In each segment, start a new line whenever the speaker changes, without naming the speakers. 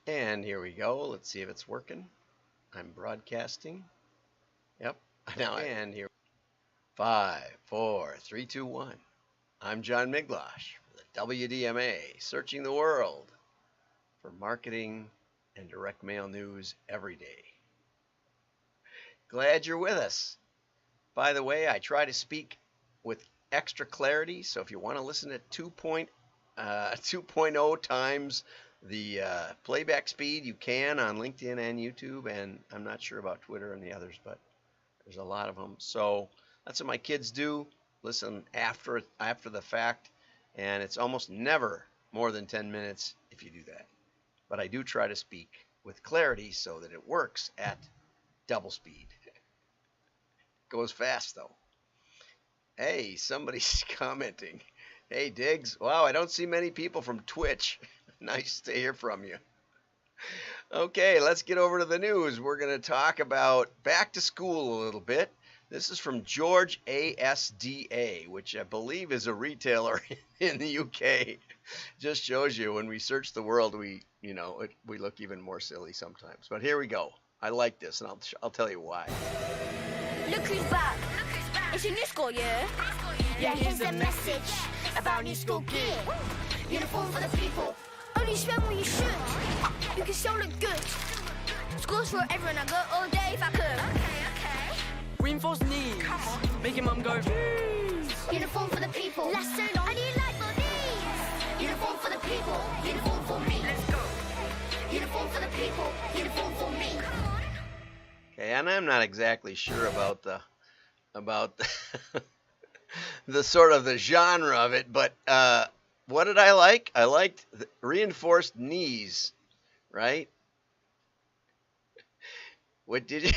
And here we go. Let's see if it's working. I'm broadcasting. Yep. Now and here. 5, 4, 3, 2, 1. I'm John Miglosh for the WDMA, searching the world for marketing and direct mail news every day. Glad you're with us. By the way, I try to speak with extra clarity, so if you want to listen at 2.0 times the playback speed, you can on LinkedIn and YouTube, and I'm not sure about Twitter and the others, but there's a lot of them. So that's what my kids do. Listen after the fact, and it's almost never more than 10 minutes if you do that. But I do try to speak with clarity so that it works at double speed. Goes fast though. Hey, somebody's commenting. Hey, Diggs. Wow, I don't see many people from Twitch. Nice to hear from you. Okay, let's get over to the news. We're going to talk about back to school a little bit. This is from George ASDA, which I believe is a retailer in the UK. Just shows you when we search the world, we look even more silly sometimes. But here we go. I like this, and I'll tell you why.
Look who's back. It's a new school year. Yeah, here's a message about new school gear. Uniform for the people. Only spend what you should. You can still look good. School's for everyone. I go all day if I could. Okay.
Reinforced knees. Making mum go.
Uniform for the people. Last so long. I need light for these. Uniform for the people. Uniform for me. Let's go. Uniform for the people. Uniform for me. Come on.
Okay, and I'm not exactly sure about the the sort of the genre of it, but what did I like? I liked the reinforced knees, right? What did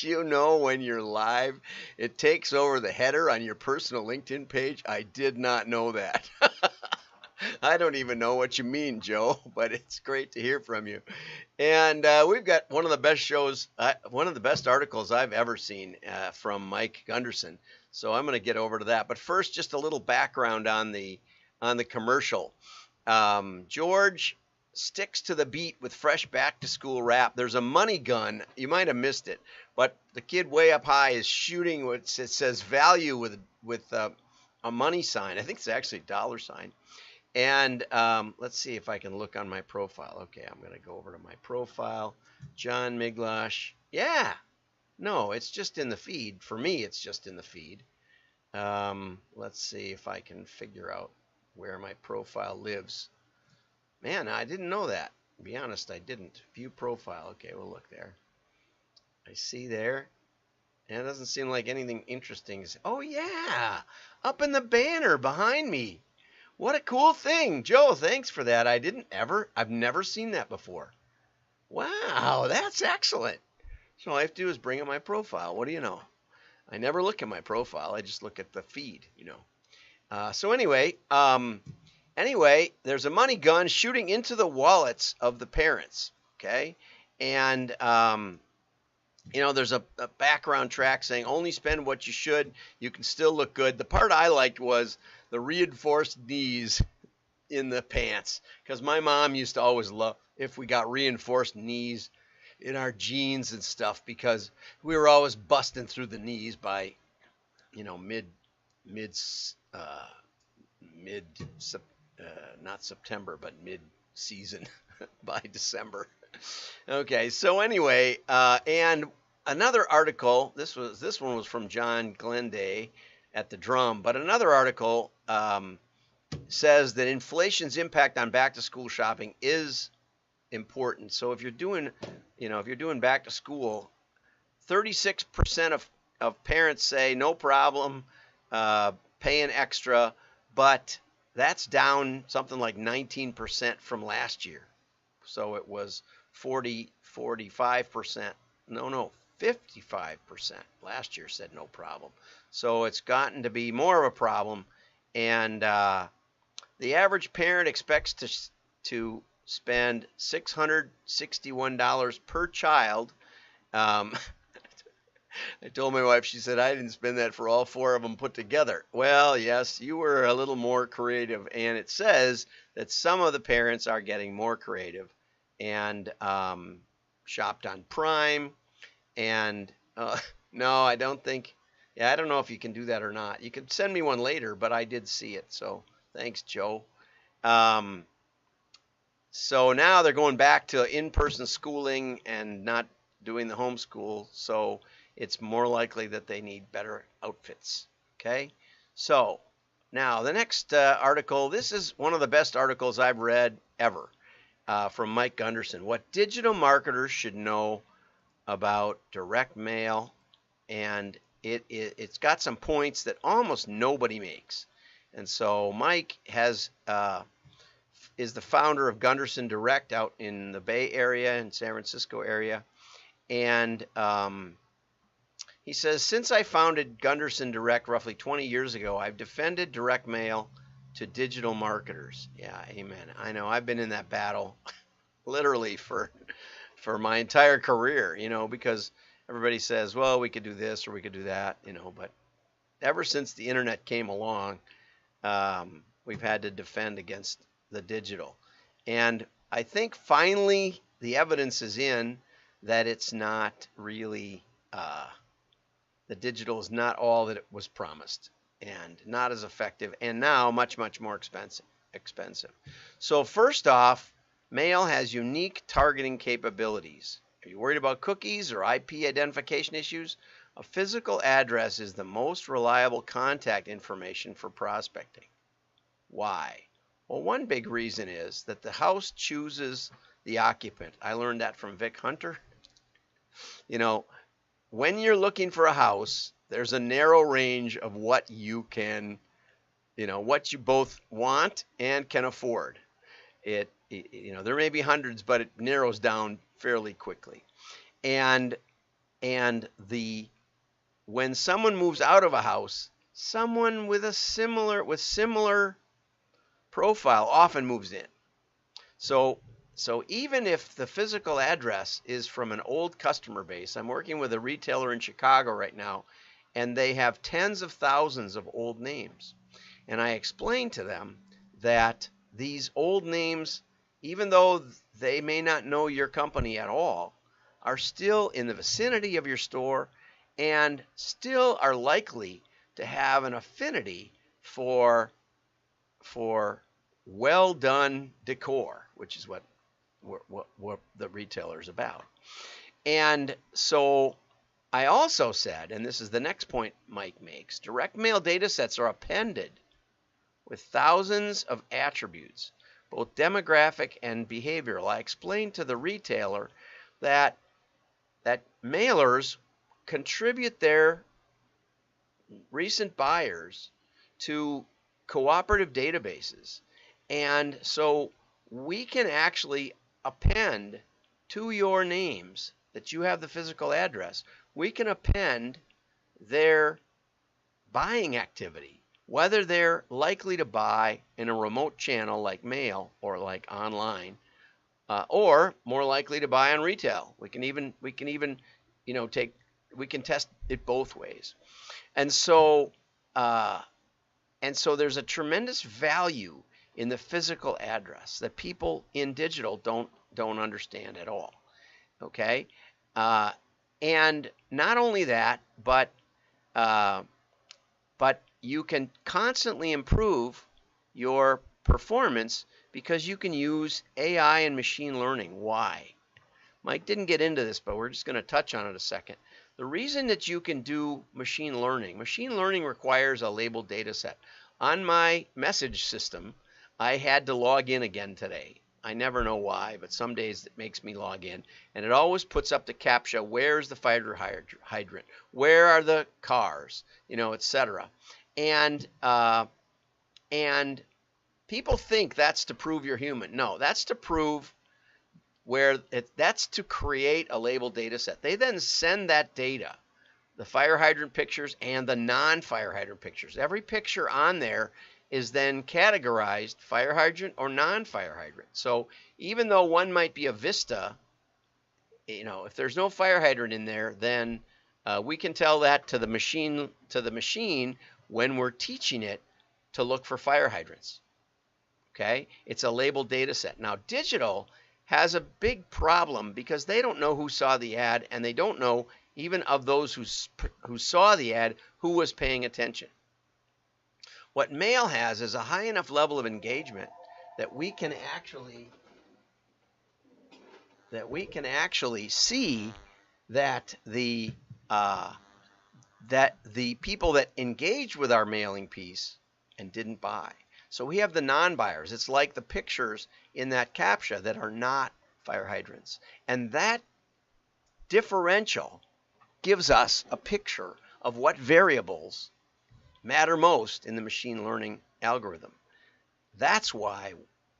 you know when you're live, it takes over the header on your personal LinkedIn page? I did not know that. I don't even know what you mean, Joe, but it's great to hear from you. And we've got one of the best shows, one of the best articles I've ever seen from Mike Gunderson. So I'm going to get over to that. But first, just a little background on the commercial. George sticks to the beat with fresh back-to-school rap. There's a money gun. You might have missed it, but the kid way up high is shooting what it says value with a money sign. I think it's actually a dollar sign. And let's see if I can look on my profile. Okay, I'm going to go over to my profile. John Miglosh. Yeah. No, it's just in the feed. For me, it's just in the feed. Let's see if I can figure out where my profile lives. Man, I didn't know that. To be honest, I didn't. View profile. Okay, we'll look there. I see there. And it doesn't seem like anything interesting. Oh, yeah. Up in the banner behind me. What a cool thing. Joe, thanks for that. I've never seen that before. Wow, that's excellent. So all I have to do is bring up my profile. What do you know? I never look at my profile. I just look at the feed, So anyway, there's a money gun shooting into the wallets of the parents, okay? And, there's a background track saying only spend what you should. You can still look good. The part I liked was the reinforced knees in the pants, because my mom used to always love if we got reinforced knees in our jeans and stuff, because we were always busting through the knees by, not September, but mid-season by December. Okay, so anyway, and another article, this one was from John Glenday at the Drum, but another article says that inflation's impact on back-to-school shopping is important. So if you're doing back to school, 36% of parents say no problem paying extra, but that's down something like 19% from last year. So it was 45%. No, 55% last year said no problem. So it's gotten to be more of a problem, and the average parent expects to spend $661 per child. I told my wife, she said, I didn't spend that for all four of them put together. Well, yes, you were a little more creative, and it says that some of the parents are getting more creative and shopped on Prime. And no, I don't think. Yeah, I don't know if you can do that or not. You can send me one later, but I did see it. So thanks, Joe. Um, so now they're going back to in-person schooling and not doing the homeschool. So it's more likely that they need better outfits. Okay. So now the next article. This is one of the best articles I've read ever from Mike Gunderson. What digital marketers should know about direct mail, and it's got some points that almost nobody makes. And so Mike is the founder of Gunderson Direct out in the Bay Area and San Francisco area, and he says, since I founded Gunderson Direct roughly 20 years ago, I've defended direct mail to digital marketers. Yeah, amen. I know I've been in that battle literally for my entire career, because everybody says, well, we could do this or we could do that, but ever since the internet came along, we've had to defend against the digital. And I think finally the evidence is in that it's not really, the digital is not all that it was promised and not as effective and now much, much more expensive. So first off, mail has unique targeting capabilities. Are you worried about cookies or IP identification issues? A physical address is the most reliable contact information for prospecting. Why? Well, one big reason is that the house chooses the occupant. I learned that from Vic Hunter. When you're looking for a house, there's a narrow range of what you can, what you both want and can afford. There may be hundreds, but it narrows down fairly quickly. And when someone moves out of a house, someone with similar profile often moves in. So even if the physical address is from an old customer base, I'm working with a retailer in Chicago right now, and they have tens of thousands of old names. And I explained to them that these old names, even though they may not know your company at all, are still in the vicinity of your store and still are likely to have an affinity for well done decor, which is what the retailer is about. And so I also said, and this is the next point Mike makes, direct mail data sets are appended with thousands of attributes, both demographic and behavioral. I explained to the retailer that mailers contribute their recent buyers to cooperative databases. And so we can actually append to your names that you have the physical address, we can append their buying activity, whether they're likely to buy in a remote channel like mail or like online, or more likely to buy on retail. We can even test it both ways. And so there's a tremendous value in the physical address that people in digital don't understand at all. Okay, and not only that, but you can constantly improve your performance because you can use AI and machine learning. Why? Mike didn't get into this, but we're just going to touch on it a second. The reason that you can do machine learning requires a labeled data set. On my message system, I had to log in again today. I never know why, but some days it makes me log in. And it always puts up the CAPTCHA, where's the fire hydrant? Where are the cars? Etc. And people think that's to prove you're human. No, that's to prove that's to create a labeled data set. They then send that data, the fire hydrant pictures and the non-fire hydrant pictures. Every picture on there is then categorized fire hydrant or non-fire hydrant. So even though one might be a Vista, if there's no fire hydrant in there, then we can tell that to the machine when we're teaching it to look for fire hydrants. Okay, it's a labeled data set. Now digital has a big problem because they don't know who saw the ad, and they don't know, even of those who saw the ad, who was paying attention. What mail has is a high enough level of engagement that we can actually see that the people that engaged with our mailing piece and didn't buy. So we have the non-buyers. It's like the pictures in that CAPTCHA that are not fire hydrants. And that differential gives us a picture of what variables matter most in the machine learning algorithm. That's why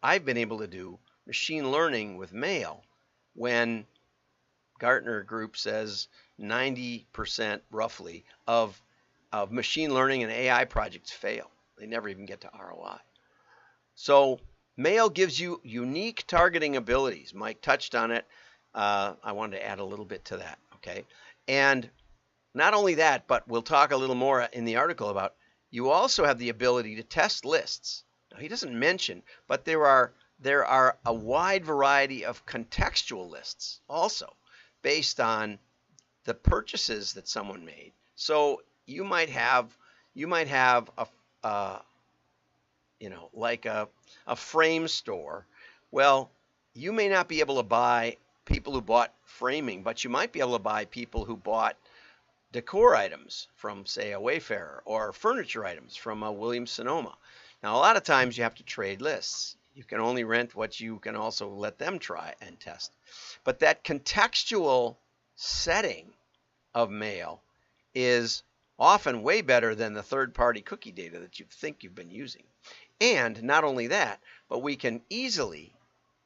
I've been able to do machine learning with mail when Gartner Group says 90% roughly of machine learning and AI projects fail. They never even get to ROI. So mail gives you unique targeting abilities. Mike touched on it. I wanted to add a little bit to that, okay? And not only that, but we'll talk a little more in the article about you also have the ability to test lists. Now, he doesn't mention, but there are a wide variety of contextual lists also based on the purchases that someone made. So you might have a like a frame store. Well, you may not be able to buy people who bought framing, but you might be able to buy people who bought decor items from, say, a Wayfarer, or furniture items from a Williams-Sonoma. Now, a lot of times you have to trade lists. You can only rent what you can also let them try and test. But that contextual setting of mail is often way better than the third-party cookie data that you think you've been using. And not only that, but we can easily,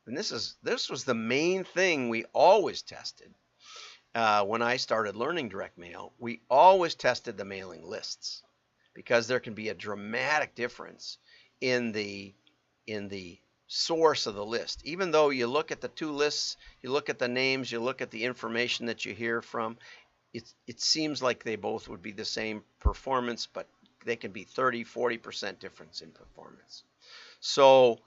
and this was the main thing we always tested when I started learning direct mail, we always tested the mailing lists because there can be a dramatic difference in the source of the list. Even though you look at the two lists, you look at the names, you look at the information that you hear from, it seems like they both would be the same performance, but they can be 30-40% difference in performance. So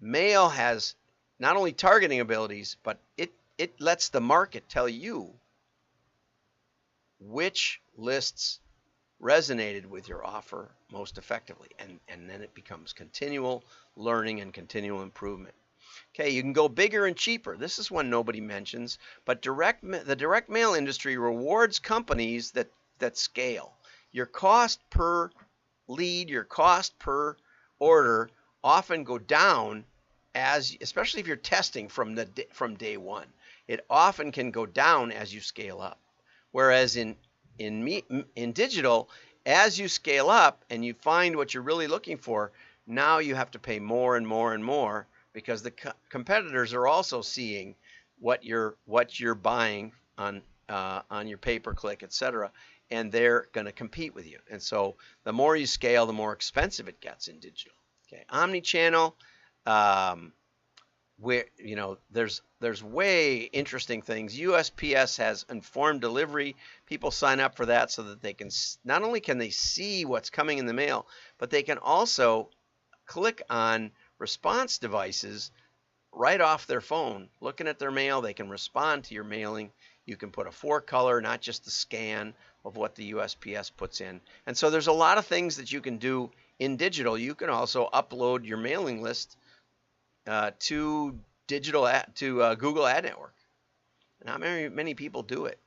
mail has not only targeting abilities, but it lets the market tell you which lists resonated with your offer most effectively, and then it becomes continual learning and continual improvement. Okay, you can go bigger and cheaper. This is one nobody mentions, but the direct mail industry rewards companies that scale. Your cost per lead, your cost per order often go down especially if you're testing from day one. It often can go down as you scale up. Whereas in digital, as you scale up and you find what you're really looking for, now you have to pay more and more and more because the competitors are also seeing what you're buying on your pay-per-click, etc., and they're going to compete with you. And so the more you scale, the more expensive it gets in digital. Okay, omni-channel, where there's way interesting things. USPS has informed delivery. People sign up for that so that they can not only can they see what's coming in the mail, but they can also click on response devices right off their phone. Looking at their mail, they can respond to your mailing. You can put a 4-color, not just the scan of what the USPS puts in. And so there's a lot of things that you can do in digital. You can also upload your mailing list to Google Ad Network. Not many people do it.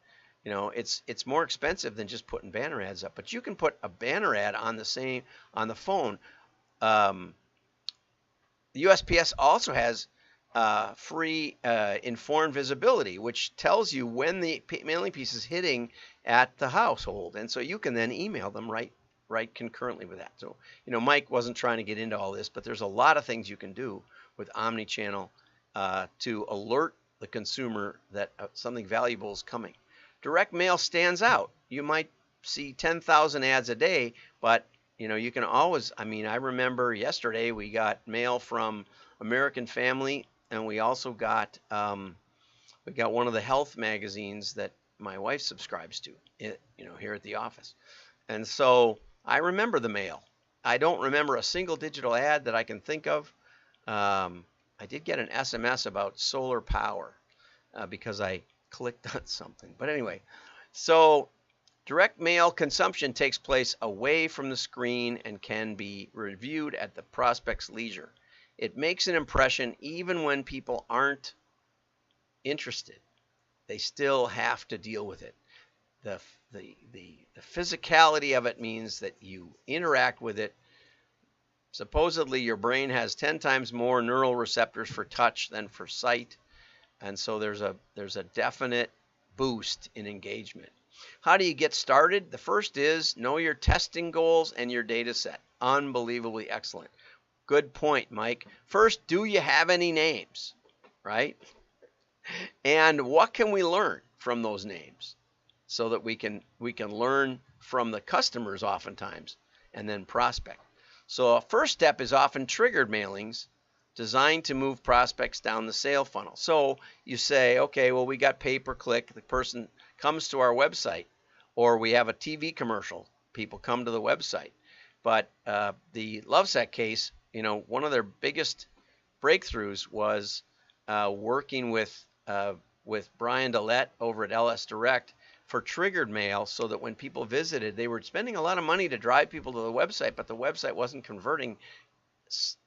It's more expensive than just putting banner ads up, but you can put a banner ad on the phone. The USPS also has free informed visibility, which tells you when the mailing piece is hitting at the household, and so you can then email them right concurrently with that. So Mike wasn't trying to get into all this, but there's a lot of things you can do with omni-channel to alert the consumer that something valuable is coming. Direct mail stands out. You might see 10,000 ads a day, but you can always, I remember yesterday we got mail from American Family, and we also got one of the health magazines that my wife subscribes to, here at the office. And so I remember the mail. I don't remember a single digital ad that I can think of. I did get an SMS about solar power because I clicked on something. But anyway, so direct mail consumption takes place away from the screen and can be reviewed at the prospect's leisure. It makes an impression even when people aren't interested. They still have to deal with it. The physicality of it means that you interact with it. Supposedly, your brain has 10 times more neural receptors for touch than for sight, and so there's a definite boost in engagement. How do you get started? The first is know your testing goals and your data set. Unbelievably excellent. Good point, Mike. First, do you have any names, right? And what can we learn from those names so that we can learn from the customers oftentimes and then prospect. So a first step is often triggered mailings designed to move prospects down the sale funnel. So you say, okay, well, we got pay-per-click. The person comes to our website, or we have a TV commercial. People come to the website. But the Lovesac case, one of their biggest breakthroughs was working with Brian Dillette over at LS Direct for triggered mail, so that when people visited, they were spending a lot of money to drive people to the website, but the website wasn't converting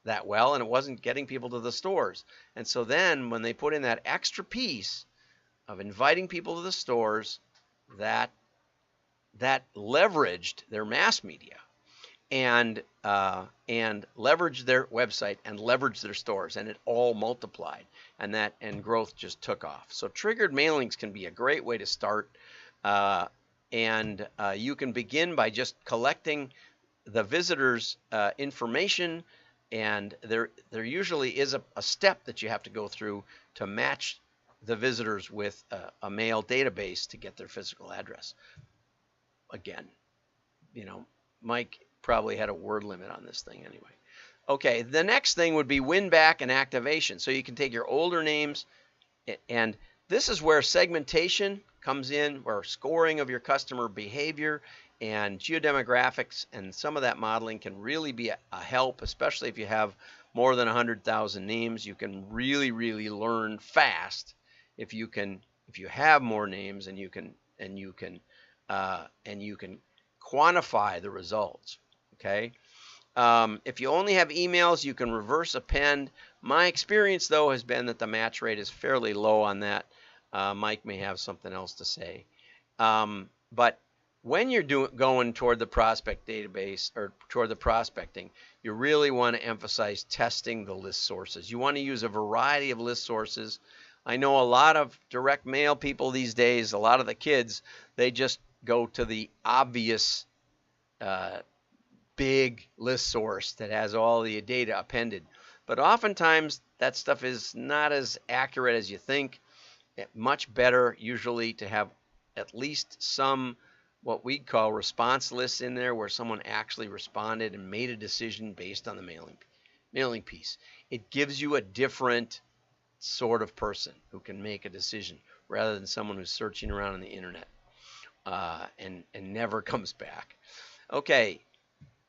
that well, and it wasn't getting people to the stores. And so then when they put in that extra piece of inviting people to the stores, that leveraged their mass media and leveraged their website and leveraged their stores, and it all multiplied, and growth just took off. So triggered mailings can be a great way to start, and you can begin by just collecting the visitors' information, and there usually is a step that you have to go through to match the visitors with a mail database to get their physical address. Again, Mike probably had a word limit on this thing anyway. Okay, the next thing would be win back and activation. So you can take your older names, and this is where segmentation comes in, where scoring of your customer behavior and geodemographics and some of that modeling can really be a help, especially if you have more than 100,000 names. You can really learn fast if you have more names, and you can quantify the results. Okay. If you only have emails, you can reverse append. My experience, though, has been that the match rate is fairly low on that. Mike may have something else to say. But when you're going toward the prospect database or toward the prospecting, you really want to emphasize testing the list sources. You want to use a variety of list sources. I know a lot of direct mail people these days, a lot of the kids, they just go to the obvious big list source that has all the data appended. But oftentimes that stuff is not as accurate as you think. Much better usually to have at least some what we call response lists in there, where someone actually responded and made a decision based on the mailing piece. It gives you a different sort of person who can make a decision rather than someone who's searching around on the internet and never comes back. Okay,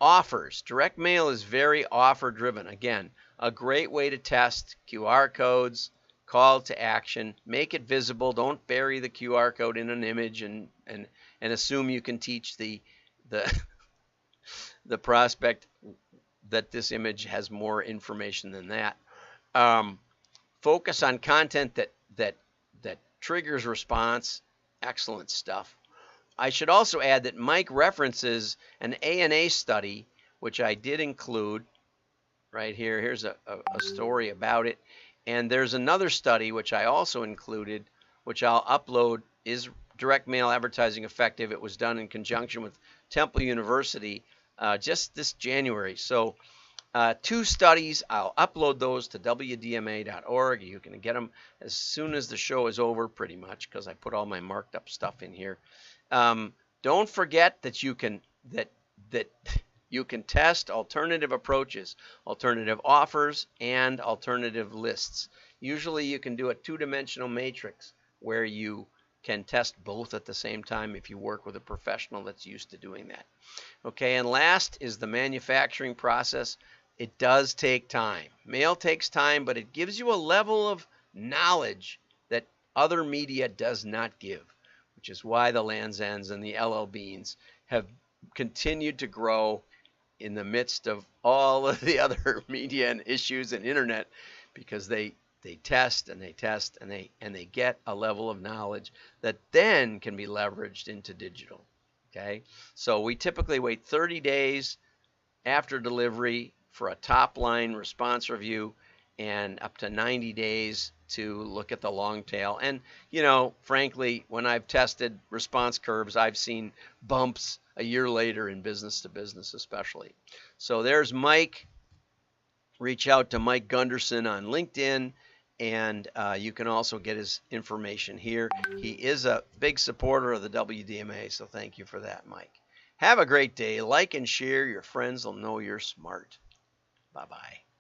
offers. Direct mail is very offer driven. Again, a great way to test QR codes, call to action, make it visible. Don't bury the QR code in an image and assume you can teach the prospect that this image has more information than that. Focus on content that triggers response. Excellent stuff. I should also add that Mike references an ANA study, which I did include right here. Here's a story about it. And there's another study which I also included, which I'll upload. Is direct mail advertising effective? It was done in conjunction with Temple University just this January. So 2 studies. I'll upload those to wdma.org. You can get them as soon as the show is over, pretty much, because I put all my marked up stuff in here. Don't forget that you can test alternative approaches, alternative offers, and alternative lists. Usually you can do a 2-dimensional matrix where you can test both at the same time if you work with a professional that's used to doing that. Okay, and last is the manufacturing process. it does take time. Mail takes time, but it gives you a level of knowledge that other media does not give, which is why the Land's Ends and the LL Beans have continued to grow in the midst of all of the other media and issues and internet, because they test and they test and they get a level of knowledge that then can be leveraged into digital. Okay, so we typically wait 30 days after delivery for a top line response review, and up to 90 days to look at the long tail. And, you know, frankly, when I've tested response curves, I've seen bumps a year later in business to business especially. So there's Mike. Reach out to Mike Gunderson on LinkedIn, and you can also get his information here. He is a big supporter of the WDMA, so thank you for that, Mike. Have a great day. Like and share. Your friends will know you're smart. Bye-bye.